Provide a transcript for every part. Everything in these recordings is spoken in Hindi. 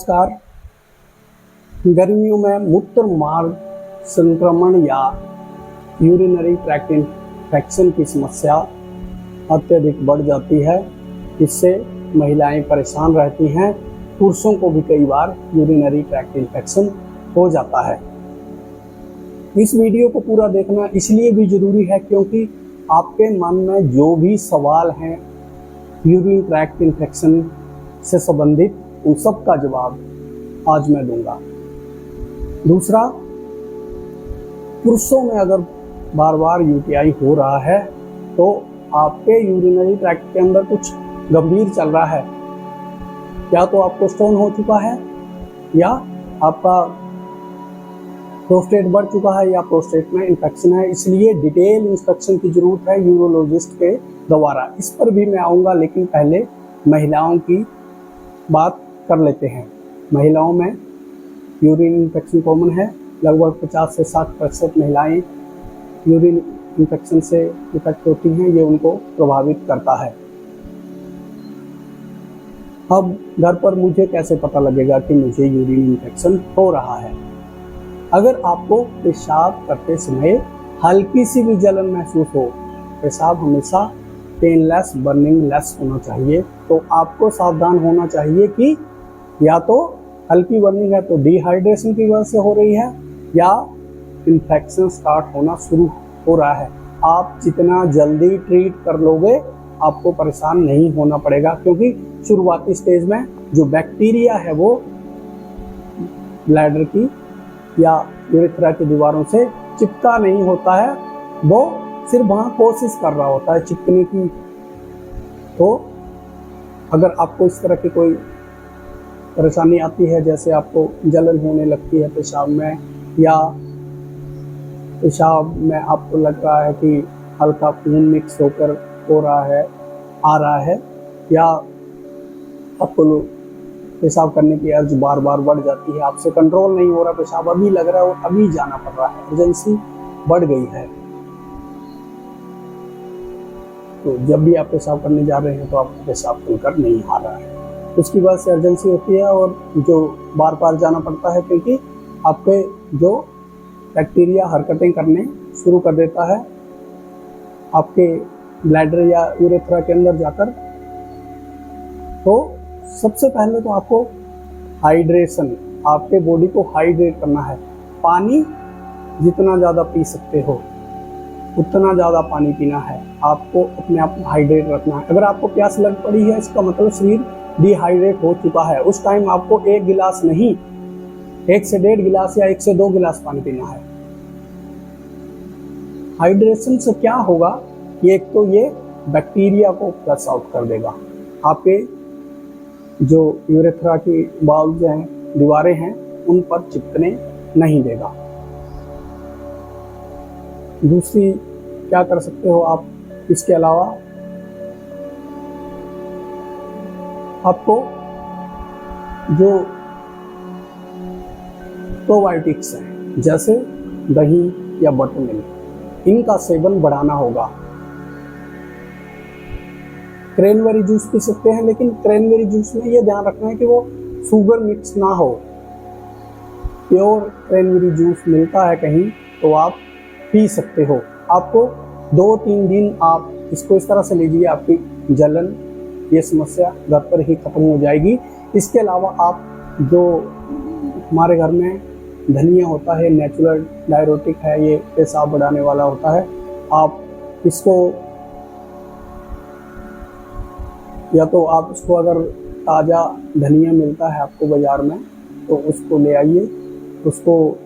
नमस्कार। गर्मियों में मूत्र मार्ग संक्रमण या यूरिनरी ट्रैक्ट इन्फेक्शन की समस्या अत्यधिक बढ़ जाती है। इससे महिलाएं परेशान रहती हैं। पुरुषों को भी कई बार यूरिनरी ट्रैक्ट इन्फेक्शन हो जाता है। इस वीडियो को पूरा देखना इसलिए भी जरूरी है क्योंकि आपके मन में जो भी सवाल हैं यूरिन ट्रैक्ट इन्फेक्शन से संबंधित, उन सब का जवाब आज मैं दूंगा। दूसरा, पुरुषों में अगर बार बार यूटीआई हो रहा है तो आपके यूरिनरी ट्रैक्ट के अंदर कुछ गंभीर चल रहा है। या तो आपको स्टोन हो चुका है, या आपका प्रोस्टेट बढ़ चुका है, या प्रोस्टेट में इन्फेक्शन है। इसलिए डिटेल इंस्पेक्शन की जरूरत है यूरोलॉजिस्ट के द्वारा। इस पर भी मैं आऊँगा, लेकिन पहले महिलाओं की बात कर लेते हैं। महिलाओं में यूरिन इन्फेक्शन कॉमन है। लगभग 50 से 60% महिलाएं यूरिन इन्फेक्शन से इफेक्ट होती हैं। ये उनको प्रभावित करता है। अब घर पर मुझे कैसे पता लगेगा कि मुझे यूरिन इन्फेक्शन हो रहा है? अगर आपको पेशाब करते समय हल्की सी भी जलन महसूस हो, पेशाब हमेशा पेनलेस, बर्निंग लेस होना चाहिए, तो आपको सावधान होना चाहिए कि या तो हल्की बर्निंग है तो डिहाइड्रेशन की वजह से हो रही है, या इन्फेक्शन स्टार्ट होना शुरू हो रहा है। आप जितना जल्दी ट्रीट कर लोगे आपको परेशान नहीं होना पड़ेगा, क्योंकि शुरुआती स्टेज में जो बैक्टीरिया है वो ब्लैडर की या यूरेथ्रा की दीवारों से चिपका नहीं होता है, वो सिर्फ वहाँ कोशिश कर रहा होता है चिपकने की। तो अगर आपको इस तरह की कोई परेशानी आती है, जैसे आपको जलन होने लगती है पेशाब में, या पेशाब में आपको लग रहा है कि हल्का खून मिक्स होकर हो रहा है, आ रहा है, या आपको पेशाब करने की अर्ज बार बार बढ़ जाती है, आपसे कंट्रोल नहीं हो रहा, पेशाब अभी लग रहा है और अभी जाना पड़ रहा है, अर्जेंसी बढ़ गई है, तो जब भी आप पेशाब करने जा रहे हैं तो आपको पेशाब खुलकर नहीं आ रहा है, उसकी वजह से अर्जेंसी होती है और जो बार बार जाना पड़ता है, क्योंकि आपके जो बैक्टीरिया हरकतें करने शुरू कर देता है आपके ब्लैडर या यूरेथ्रा के अंदर जाकर। तो सबसे पहले तो आपको हाइड्रेशन, आपके बॉडी को हाइड्रेट करना है। पानी जितना ज़्यादा पी सकते हो उतना ज़्यादा पानी पीना है। आपको अपने आप को हाइड्रेट रखना है। अगर आपको प्यास लग पड़ी है, इसका मतलब शरीर डिहाइड्रेट हो चुका है। उस टाइम आपको 1 गिलास नहीं, 1 से 1.5 गिलास या 1 से 2 गिलास पानी पीना है। हाइड्रेशन से क्या होगा कि एक तो ये बैक्टीरिया को फ्लश आउट कर देगा, आपके जो यूरेथ्रा की वाल्व्स हैं, दीवारें हैं, उन पर चिपकने नहीं देगा। दूसरी क्या कर सकते हो आप इसके अलावा, आपको जो प्रोबायोटिक्स हैं जैसे दही या बटर मिल्क, इनका सेवन बढ़ाना होगा। क्रैनबेरी जूस पी सकते हैं, लेकिन क्रैनबेरी जूस में ये ध्यान रखना है कि वो शुगर मिक्स ना हो। प्योर क्रैनबेरी जूस मिलता है कहीं तो आप पी सकते हो। आपको 2-3 दिन आप इसको इस तरह से लीजिए, आपकी जलन, ये समस्या घर पर ही खत्म हो जाएगी। इसके अलावा आप जो हमारे घर में धनिया होता है, नेचुरल डायरोटिक है, ये पेशाब बढ़ाने वाला होता है, आप इसको या तो आप इसको अगर ताज़ा धनिया मिलता है आपको बाज़ार में तो उसको ले आइए। उसको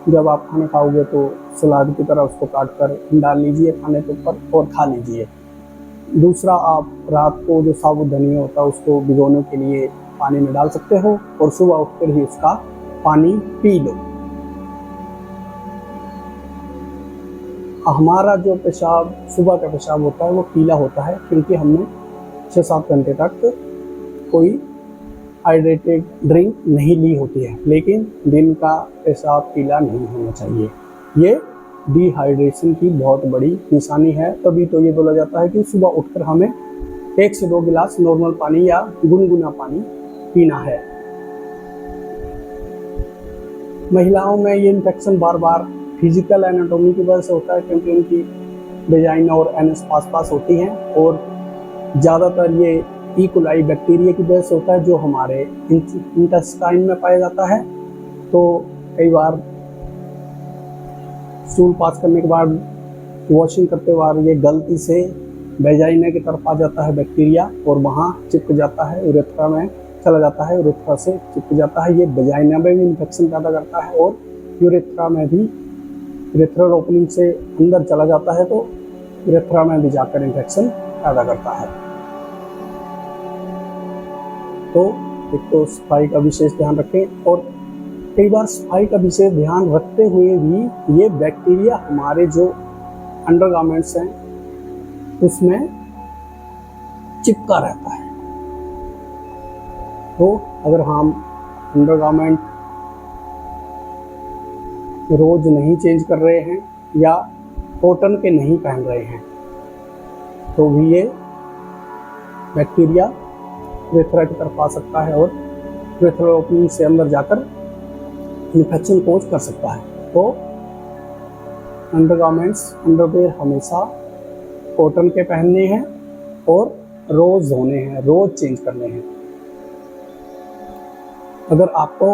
जब आप खाना खाओगे तो सलाद की तरह उसको काट कर डाल लीजिए खाने के ऊपर और खा लीजिए। दूसरा, आप रात को जो साबुत धनिया होता है उसको भिगोने के लिए पानी में डाल सकते हो और सुबह उठकर ही उसका पानी पी लो। हमारा जो पेशाब, सुबह का पेशाब होता है वो पीला होता है, क्योंकि हमने 6-7 घंटे तक कोई हाइड्रेटेड ड्रिंक नहीं ली होती है। लेकिन दिन का पेशाब पीला नहीं होना चाहिए, ये डिहाइड्रेशन की बहुत बड़ी निशानी है। तभी तो ये बोला जाता है कि सुबह उठकर हमें 1 से 2 गिलास नॉर्मल पानी या गुनगुना पानी पीना है। महिलाओं में ये इन्फेक्शन बार बार फिजिकल एनाटॉमी की वजह से होता है, क्योंकि उनकी वेजाइना और एनस पास पास होती हैं, और ज़्यादातर ये ई कोलाई बैक्टीरिया की वजह से होता है, जो हमारे इंटेस्टाइन में पाया जाता है। तो कई बार स्टूल पास करने के बाद वॉशिंग करते बार ये गलती से वेजाइना की तरफ आ जाता है बैक्टीरिया, और वहाँ चिपक जाता है, यूरेथ्रा में चला जाता है, यूरेथ्रा से चिपक जाता है। ये वेजाइना में भी इन्फेक्शन पैदा करता है, और यूरेथ्रा में भी, यूरेथ्रल ओपनिंग से अंदर चला जाता है, तो यूरेथ्रा में भी जाकर इन्फेक्शन पैदा करता है। तो एक तो सफाई का विशेष ध्यान रखें, और कई बार सफाई का विशेष ध्यान रखते हुए भी ये बैक्टीरिया हमारे जो अंडरगारमेंट्स हैं उसमें चिपका रहता है। तो अगर हम अंडरगारमेंट रोज नहीं चेंज कर रहे हैं या कॉटन के नहीं पहन रहे हैं, तो भी ये बैक्टीरिया यूरेथ्रा की तरफ आ सकता है, और यूरेथ्रल ओपनिंग से अंदर जाकर इन्फेक्शन कोज कर सकता है। तो अंडरगारमेंट्स, अंडरवेयर हमेशा कॉटन के पहनने हैं और रोज धोने हैं, रोज चेंज करने हैं। अगर आपको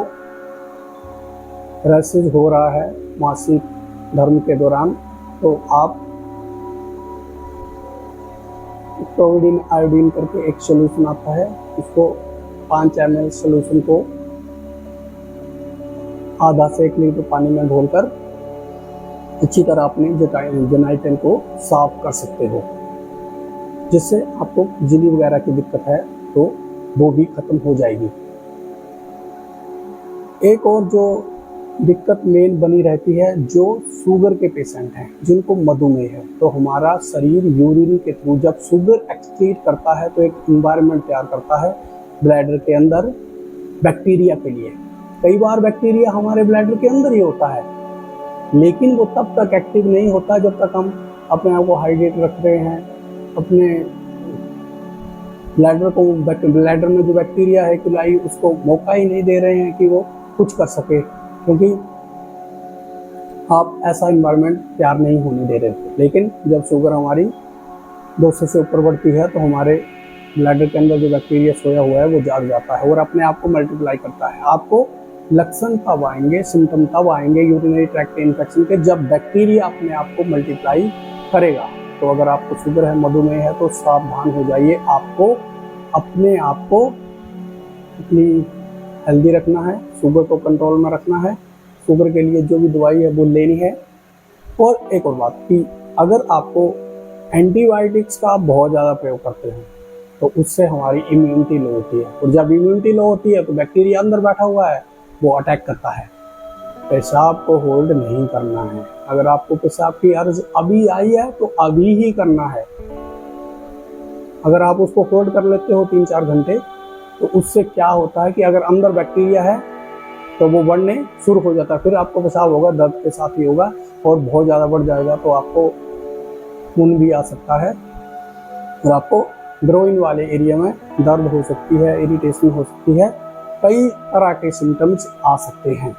रैशेज हो रहा है मासिक धर्म के दौरान, तो आप प्रोविडिन आयोडीन करके एक सोल्यूशन आता है, उसको 5 ml सोल्यूशन को आधा से 1 लीटर पानी में घोलकर अच्छी तरह अपने जेनाइटन को साफ कर सकते हो, जिससे आपको झिल्ली वगैरह की दिक्कत है तो वो भी खत्म हो जाएगी। एक और जो दिक्कत मेन बनी रहती है, जो शुगर के पेशेंट हैं, जिनको मधुमेह है, तो हमारा शरीर यूरिन के थ्रू जब शुगर एक्सक्रीट करता है तो एक इन्वायरमेंट तैयार करता है ब्लैडर के अंदर बैक्टीरिया के लिए। कई बार बैक्टीरिया हमारे ब्लैडर के अंदर ही होता है, लेकिन वो तब तक एक्टिव नहीं होता जब तक हम अपने आप को हाइड्रेट रख रहे हैं, अपने ब्लैडर में जो बैक्टीरिया है कोलाई, उसको मौका ही नहीं दे रहे हैं कि वो कुछ कर सके, क्योंकि आप ऐसा इन्वायरमेंट तैयार नहीं होने दे रहे थे। लेकिन जब शुगर हमारी 200 से ऊपर बढ़ती है तो हमारे ब्लैडर के अंदर जो बैक्टीरिया सोया हुआ है वो जाग जाता है और अपने आप को मल्टीप्लाई करता है। आपको लक्षण तब आएंगे, सिम्टम तब आएंगे यूरिनरी ट्रैक्ट इन्फेक्शन के, जब बैक्टीरिया अपने आप को मल्टीप्लाई करेगा। तो अगर आपको शुगर है, मधुमेह है, तो सावधान हो जाइए। आपको अपने आप को इतनी हेल्दी रखना है, शुगर को कंट्रोल में रखना है, शुगर के लिए जो भी दवाई है वो लेनी है। और एक और बात कि अगर आपको एंटीबायोटिक्स का आप बहुत ज़्यादा प्रयोग करते हैं तो उससे हमारी इम्यूनिटी लो होती है, और जब इम्यूनिटी लो होती है तो बैक्टीरिया अंदर बैठा हुआ है, वो अटैक करता है। पेशाब को होल्ड नहीं करना है। अगर आपको पेशाब की अर्ज अभी आई है तो अभी ही करना है। अगर आप उसको होल्ड कर लेते हो 3-4 घंटे, तो उससे क्या होता है कि अगर अंदर बैक्टीरिया है तो वो बढ़ने शुरू हो जाता है, फिर आपको पेशाब होगा, दर्द के साथ ही होगा और बहुत ज़्यादा बढ़ जाएगा, तो आपको खून भी आ सकता है और आपको ग्रोइन वाले एरिया में दर्द हो सकती है, इरिटेशन हो सकती है, कई तरह के सिम्टम्स आ सकते हैं।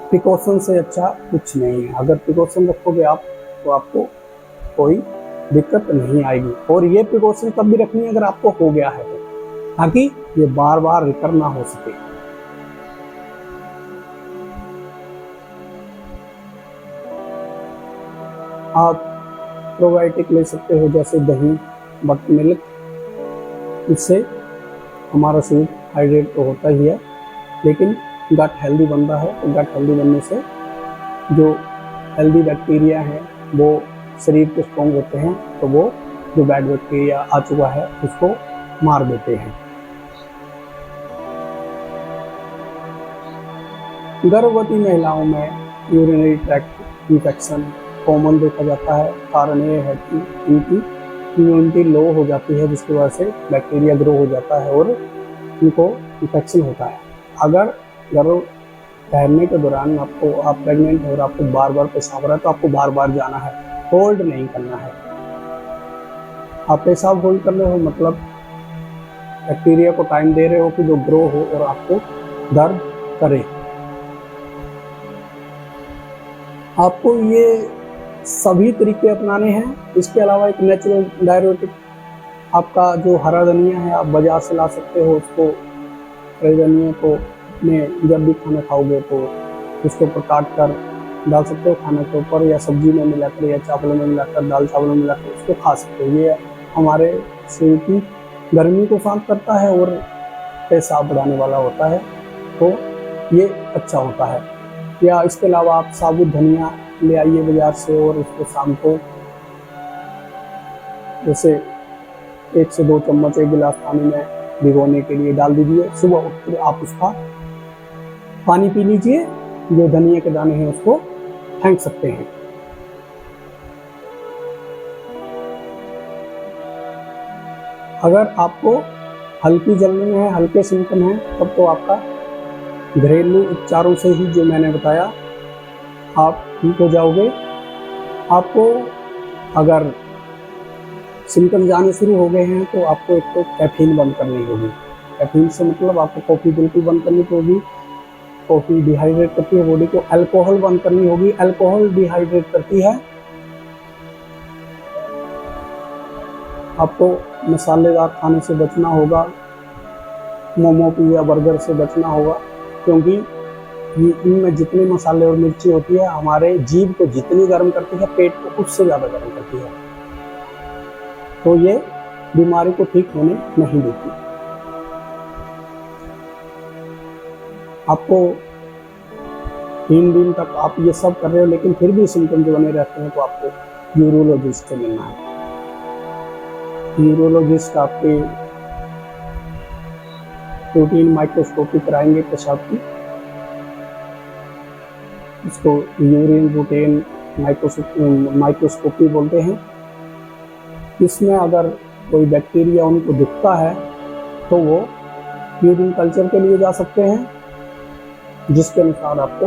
प्रिकॉशन से अच्छा कुछ नहीं है। अगर प्रिकॉशन रखोगे आप तो आपको कोई दिक्कत नहीं आएगी। और ये प्रिकॉशन तब भी रखनी है अगर आपको हो गया है तो, ताकि ये बार बार रिकर ना हो सके। आप प्रोबायोटिक ले सकते हो, जैसे दही, बट मिल्क, इससे हमारा शरीर हाइड्रेट तो होता ही है, लेकिन गट हेल्दी बन रहा है। तो गट हेल्दी बनने से जो हेल्दी बैक्टीरिया हैं वो शरीर के स्ट्रॉन्ग होते हैं, तो वो जो बैड बैक्टीरिया आ चुका है उसको मार देते हैं। गर्भवती महिलाओं में यूरिनरी ट्रैक्ट इन्फेक्शन कॉमन देखा जाता है। कारण ये है कि इनकी इम्यूनिटी लो हो जाती है, जिसकी वजह से बैक्टीरिया ग्रो हो जाता है और इनको इन्फेक्शन होता है। अगर गर्भ ठहरने के दौरान आप प्रेग्नेंट हो और आपको बार बार पेशाब हो रहा है, तो आपको बार बार जाना है, होल्ड नहीं करना है। आप पेशाब होल्ड कर रहे हो मतलब बैक्टीरिया को टाइम दे रहे हो कि जो ग्रो हो और आपको दर्द करे। आपको ये सभी तरीके अपनाने हैं। इसके अलावा एक नेचुरल डायरेटिक आपका जो हरा धनिया है, आप बाजार से ला सकते हो। उसको हरे धनिया को में जब भी खाना खाओगे तो उसके ऊपर काट कर डाल सकते हो खाने के ऊपर, या सब्जी में मिलाकर, या चावलों में मिलाकर, दाल चावलों में मिलाकर उसको खा सकते हो। ये हमारे शरीर की गर्मी को शांत करता है और पेशाब बढ़ाने वाला होता है, तो ये अच्छा होता है। या इसके अलावा आप साबुत धनिया ले आइए बाजार से और उसको शाम को जैसे 1 से 2 चम्मच 1 गिलास पानी में भिगोने के लिए डाल दीजिए। सुबह उठकर आप उसका पानी पी लीजिए, जो धनिया के दाने हैं उसको फेंक सकते हैं। अगर आपको हल्की जलन है, हल्के सिम्टम है, तब तो आपका घरेलू उपचारों से ही, जो मैंने बताया, आप ठीक हो जाओगे। आपको अगर सिम्टम जाने शुरू हो गए हैं तो आपको एक तो कैफीन बंद करनी होगी। कैफीन से मतलब आपको कॉफ़ी बिल्कुल बंद करनी होगी। कॉफ़ी डिहाइड्रेट करती है बॉडी को। अल्कोहल बंद करनी होगी। अल्कोहल डिहाइड्रेट करती है। आपको मसालेदार खाने से बचना होगा। मोमो पिज़्ज़ा बर्गर से बचना होगा, क्योंकि इनमें जितने मसाले और मिर्ची होती है, हमारे जीभ को जितनी गर्म करती है, पेट को उससे ज़्यादा गर्म करती है, तो ये बीमारी को ठीक होने नहीं देती। आपको 3 दिन तक आप ये सब कर रहे हो लेकिन फिर भी सिम्टम जो बने रहते हैं, तो आपको यूरोलॉजिस्ट से मिलना है। यूरोलॉजिस्ट आपके रूटीन माइक्रोस्कोपी कराएंगे पेशाब की। इसको यूरिन रूटीन माइक्रोस्कोपी बोलते हैं। इसमें अगर कोई बैक्टीरिया उनको दिखता है तो वो यूरिन कल्चर के लिए जा सकते हैं, जिसके अनुसार आपको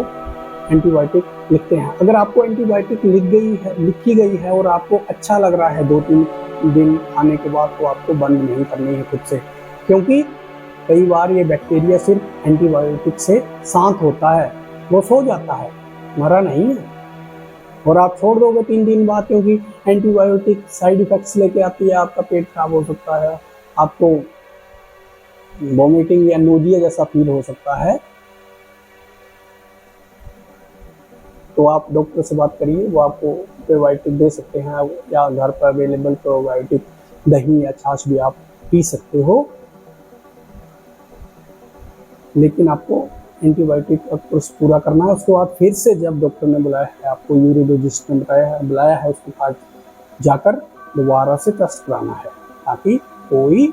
एंटीबायोटिक लिखते हैं। अगर आपको एंटीबायोटिक लिखी गई है और आपको अच्छा लग रहा है 2-3 दिन खाने के बाद, तो आपको बंद नहीं करनी है खुद से, क्योंकि कई बार ये बैक्टीरिया सिर्फ एंटीबायोटिक से शांत होता है, वो सो जाता है, मरा नहीं है। और आप छोड़ दोगे 3 दिन बाद, क्योंकि एंटीबायोटिक साइड इफेक्ट्स लेके आती है। आपका पेट खराब हो सकता है, आपको वॉमिटिंग या नोजिया जैसा फील हो सकता है। तो आप डॉक्टर से बात करिए, वो आपको प्रोबायोटिक दे सकते हैं, या घर पर अवेलेबल प्रोबायोटिक दही या छाछ भी आप पी सकते हो। लेकिन आपको एंटीबायोटिक का कोर्स पूरा करना है। उसके बाद फिर से जब डॉक्टर ने बुलाया है, आपको यूरोलॉजिस्ट ने बुलाया है, उसके पास जाकर दोबारा से टेस्ट कराना है, ताकि कोई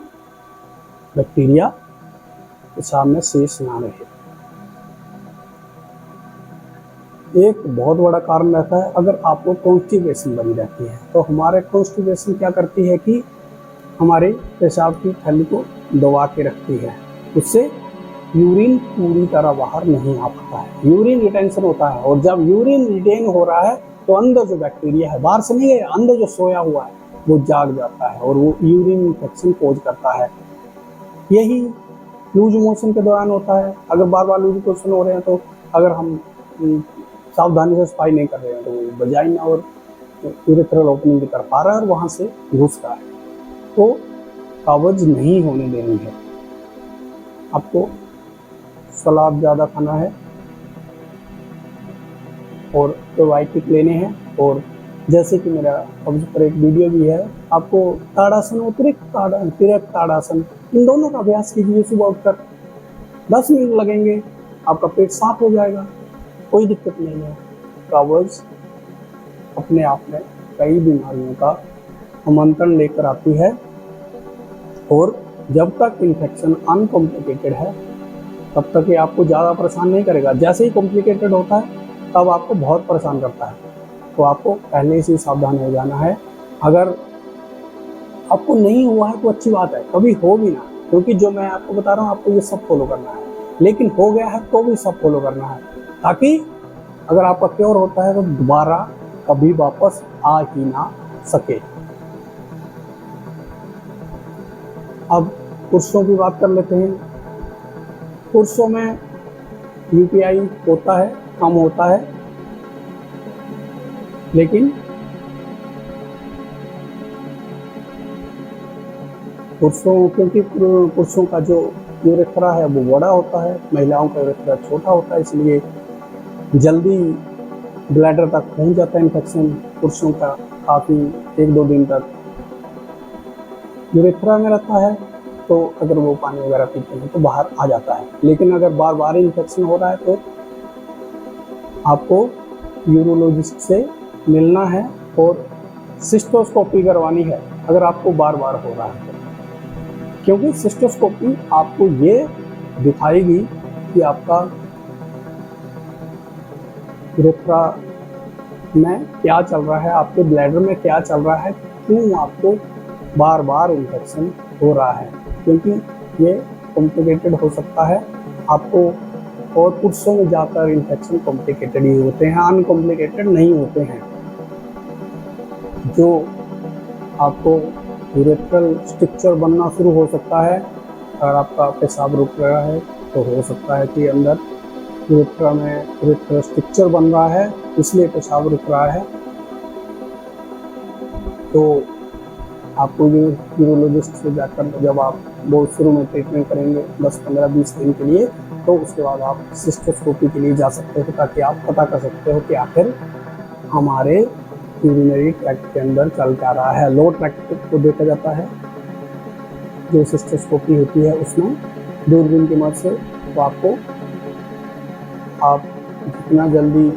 बैक्टीरिया पेशाब में शेष ना रहे। एक बहुत बड़ा कारण रहता है, अगर आपको कॉन्स्टिपेशन बनी रहती है, तो हमारे कॉन्स्टिपेशन क्या करती है कि हमारे पेशाब की थैली को दबा के रखती है। उससे यूरिन पूरी तरह बाहर नहीं आ पाता है, यूरिन रिटेंशन होता है। और जब यूरिन रिटेन हो रहा है तो अंदर जो बैक्टीरिया है, बाहर से नहीं गया, अंदर जो सोया हुआ है वो जाग जाता है और वो यूरिन इन्फेक्शन कोज करता है। यही लूज मोशन के दौरान होता है। अगर बार बार लूज मोशन हो रहे हैं, तो अगर हम सावधानी से सफाई नहीं कर रहे हैं, तो वो वजाइना और यूरेथ्रल ओपनिंग की तरफ आ रहा है और वहाँ से घुस रहा है, तो कब्ज नहीं होने देनी है। आपको सलाद ज़्यादा खाना है और प्रोबायोटिक लेने हैं। और जैसे कि मेरा कब्ज पर एक वीडियो भी है, आपको ताड़ासन और तिरक ताड़ासन, इन दोनों का अभ्यास कीजिए सुबह उठकर। 10 मिनट लगेंगे, आपका पेट साफ हो जाएगा, कोई दिक्कत नहीं है। कब्ज अपने आप में कई बीमारियों का आमंत्रण लेकर आती है, और जब तक इन्फेक्शन अनकॉम्प्लिकेटेड है तब तक ये आपको ज़्यादा परेशान नहीं करेगा। जैसे ही कॉम्प्लिकेटेड होता है तब आपको बहुत परेशान करता है, तो आपको पहले से सावधान हो जाना है। अगर आपको नहीं हुआ है तो अच्छी बात है, कभी हो भी ना, क्योंकि जो मैं आपको बता रहा हूँ आपको ये सब फॉलो करना है। लेकिन हो गया है तो भी सब फॉलो करना है, ताकि अगर आपका क्योर होता है तो दोबारा कभी वापस आ ही ना सके। अब पुरुषों की बात कर लेते हैं। पुरुषों में यूटीआई होता है, कम होता है। लेकिन क्योंकि पुरुषों का जो यूरेथ्रा है वो बड़ा होता है, महिलाओं का यूरेथ्रा छोटा होता है, इसलिए जल्दी ब्लैडर तक पहुंच जाता है इन्फेक्शन। पुरुषों का काफ़ी 1-2 दिन तक यूरेथ्रा में रहता है, तो अगर वो पानी वगैरह पीते हैं तो बाहर आ जाता है। लेकिन अगर बार बार इन्फेक्शन हो रहा है तो आपको यूरोलॉजिस्ट से मिलना है और सिस्टोस्कोपी करवानी है अगर आपको बार बार हो रहा है तो। क्योंकि सिस्टोस्कोपी आपको ये दिखाएगी कि आपका यूरेथ्रा में क्या चल रहा है, आपके ब्लैडर में क्या चल रहा है, क्यों आपको बार बार इन्फेक्शन हो रहा है। क्योंकि ये कॉम्प्लिकेटेड हो सकता है आपको, और पुरुषों में ज़्यादातर इन्फेक्शन कॉम्प्लिकेटेड ही होते हैं, अनकॉम्प्लिकेटेड नहीं होते हैं। जो आपको यूरेथ्रल स्ट्रक्चर बनना शुरू हो सकता है, अगर आपका पेशाब रुक रहा है तो हो सकता है कि अंदर यूरेथ्रा में यूरेथ्रल स्ट्रक्चर बन रहा है, इसलिए पेशाब रुक रहा है। तो आपको यूरोलॉजिस्ट से जाकर जब आप बहुत शुरू में ट्रीटमेंट करेंगे 10, 15, 20 दिन के लिए, तो उसके बाद आप सिस्टोस्कोपी के लिए जा सकते हो, ताकि आप पता कर सकते हो कि आखिर हमारे यूरिनरी ट्रैक्ट के अंदर चल क्या रहा है। लो ट्रैक्ट को देखा जाता है जो सिस्टोस्कोपी होती है उसमें दूरबीन की मदद से। तो आपको आप जितना जल्दी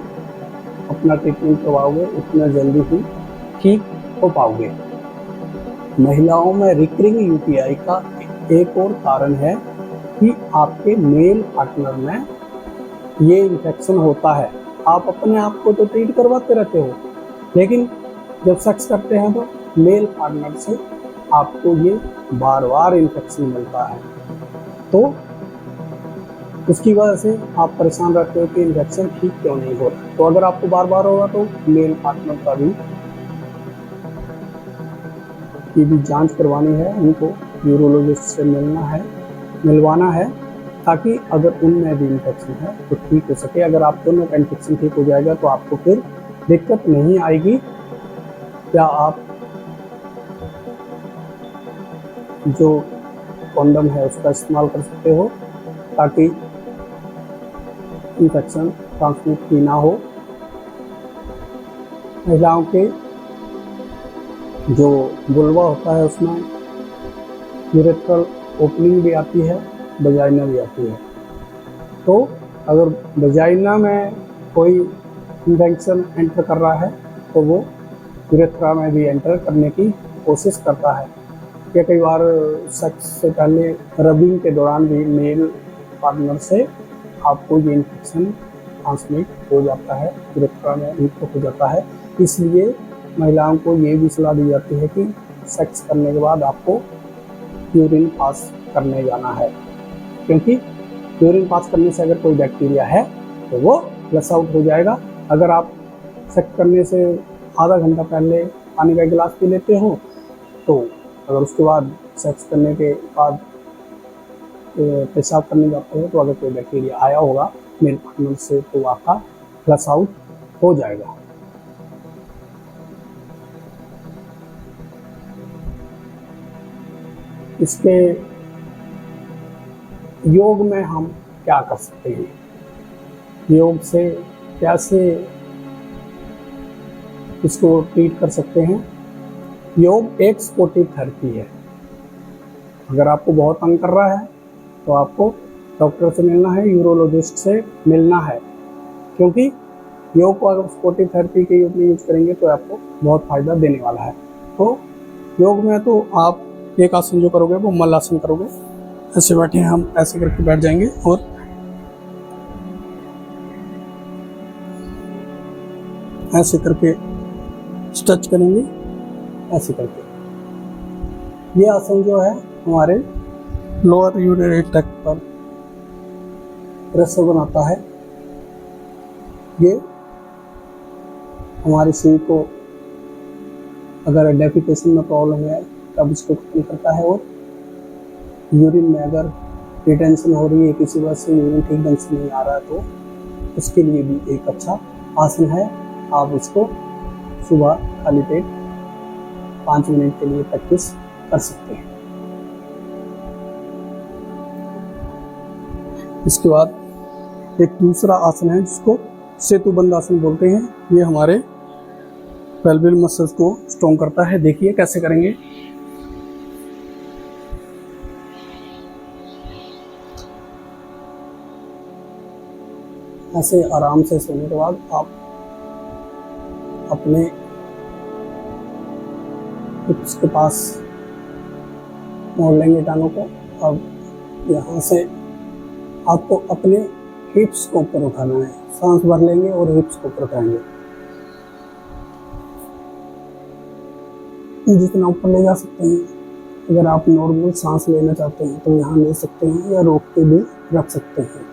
अपना ट्रीटमेंट करवाओगे उतना जल्दी ही ठीक हो पाओगे। महिलाओं में रिकरिंग यूटीआई का एक और कारण है कि आपके मेल पार्टनर में ये इन्फेक्शन होता है। आप अपने आप को तो ट्रीट करवाते रहते हो, लेकिन जब सेक्स करते हैं तो मेल पार्टनर से आपको ये बार बार इन्फेक्शन मिलता है, तो उसकी वजह से आप परेशान रहते हो कि इन्फेक्शन ठीक क्यों नहीं हो रहा। तो अगर आपको बार बार होगा तो मेल पार्टनर का भी की भी जांच करवानी है, उनको यूरोलॉजिस्ट से मिलवाना है, ताकि अगर उनमें भी इन्फेक्शन है तो ठीक हो सके। अगर आप दोनों का इन्फेक्शन ठीक हो जाएगा तो आपको फिर दिक्कत नहीं आएगी। या आप जो कॉन्डम है उसका इस्तेमाल कर सकते हो, ताकि इन्फेक्शन ट्रांसमिट ही ना हो। महिलाओं के जो वुल्वा होता है उसमें यूरेथ्रल ओपनिंग भी आती है, वजाइना भी आती है। तो अगर वजाइना में कोई इन्फेक्शन एंटर कर रहा है तो वो यूरेथ्रा में भी एंटर करने की कोशिश करता है। या कई बार सेक्स से पहले रबिंग के दौरान भी मेल पार्टनर से आपको ये इन्फेक्शन ट्रांसमिट हो जाता है, यूरेथ्रा में एंटर हो जाता है। इसलिए महिलाओं को ये भी सलाह दी जाती है कि सेक्स करने के बाद आपको यूरिन पास करने जाना है, क्योंकि यूरिन पास करने से अगर कोई बैक्टीरिया है तो वो फ्लश आउट हो जाएगा। अगर आप सेक्स करने से आधा घंटा पहले पानी का गिलास पी लेते हो, तो अगर उसके बाद सेक्स करने के बाद पेशाब करने जाते हो, तो अगर कोई बैक्टीरिया आया होगा मेल पार्टनर से तो आपका फ्लश आउट हो जाएगा। इसके योग में हम क्या कर सकते हैं, योग से कैसे इसको ट्रीट कर सकते हैं। योग एक सपोर्टिव थेरेपी है। अगर आपको बहुत तंग कर रहा है तो आपको डॉक्टर से मिलना है, यूरोलॉजिस्ट से मिलना है, क्योंकि योग को अगर सपोर्टिव थेरेपी के रूप में यूज करेंगे तो आपको बहुत फायदा देने वाला है। तो योग में तो आप एक आसन जो करोगे वो मल्लासन करोगे। ऐसे बैठे हम ऐसे करके बैठ जाएंगे और ऐसे करके स्ट्रेच करेंगे, ऐसे करके। ये आसन जो है हमारे लोअर यूरिनरी ट्रैक्ट पर प्रेशर बनाता है। ये हमारे शरीर को अगर डेफिकेशन में प्रॉब्लम है तब इसको खत्म करता है, और यूरिन में अगर रिटेंशन हो रही है, किसी वजह से यूरिन ठीक ढंग से नहीं आ रहा है, तो उसके लिए भी एक अच्छा आसन है। आप इसको सुबह खाली पेट 5 मिनट के लिए प्रैक्टिस कर सकते हैं। इसके बाद एक दूसरा आसन है जिसको सेतुबंध आसन बोलते हैं। ये हमारे पेल्विक मसल्स को स्ट्रॉन्ग करता है। देखिए कैसे करेंगे। ऐसे आराम से सोने के बाद आप अपने हिप्स के पास मोड़ लेंगे टांगों को। अब यहाँ से आपको अपने हिप्स को ऊपर उठाना है। सांस भर लेंगे और हिप्स को ऊपर उठाएंगे। जितना ऊपर ले जा सकते हैं। अगर आप नॉर्मल सांस लेना चाहते हैं तो यहाँ ले सकते हैं या रोक के भी रख सकते हैं।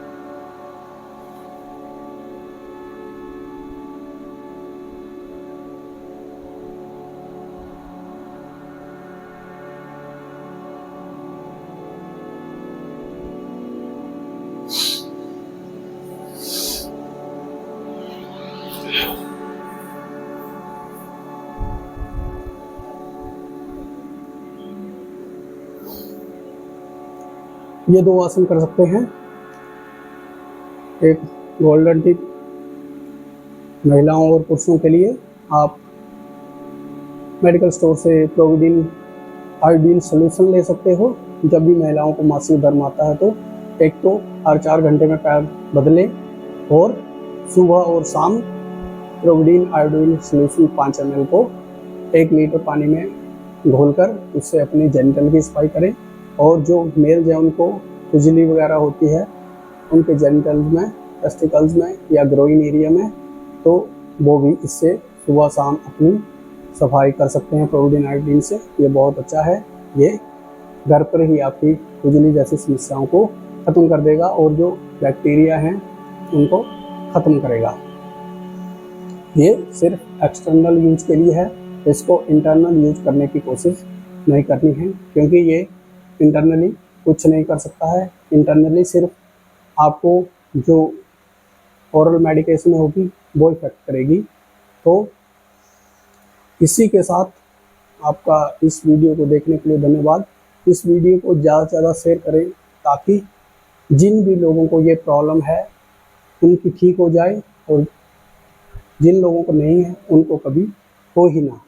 ये 2 आसन कर सकते हैं। एक गोल्डन टिप महिलाओं और पुरुषों के लिए आप मेडिकल स्टोर से प्रोविडीन आयोडीन सोल्यूशन ले सकते हो। जब भी महिलाओं को मासिक धर्म आता है तो एक तो हर 4 घंटे में पैर बदलें और सुबह और शाम प्रोविडीन आयोडीन सोल्यूशन 5 ml को 1 लीटर पानी में घोलकर उससे अपनी जेनिटल की सफाई करें। और जो मेल है उनको खुजली वगैरह होती है उनके जेनिटल्स में, टेस्टिकल्स में या ग्रोइन एरिया में, तो वो भी इससे सुबह शाम अपनी सफाई कर सकते हैं प्रोविडीन आयोडीन से। ये बहुत अच्छा है। ये घर पर ही आपकी खुजली जैसी समस्याओं को ख़त्म कर देगा और जो बैक्टीरिया हैं उनको ख़त्म करेगा। ये सिर्फ एक्सटर्नल यूज के लिए है। इसको इंटरनल यूज करने की कोशिश नहीं करनी है क्योंकि ये इंटरनली कुछ नहीं कर सकता है। इंटरनली सिर्फ आपको जो ओरल मेडिकेशन होगी वो इफेक्ट करेगी। तो इसी के साथ आपका इस वीडियो को देखने के लिए धन्यवाद। इस वीडियो को ज़्यादा से ज़्यादा शेयर करें ताकि जिन भी लोगों को ये प्रॉब्लम है उनकी ठीक हो जाए और जिन लोगों को नहीं है उनको कभी हो ही ना।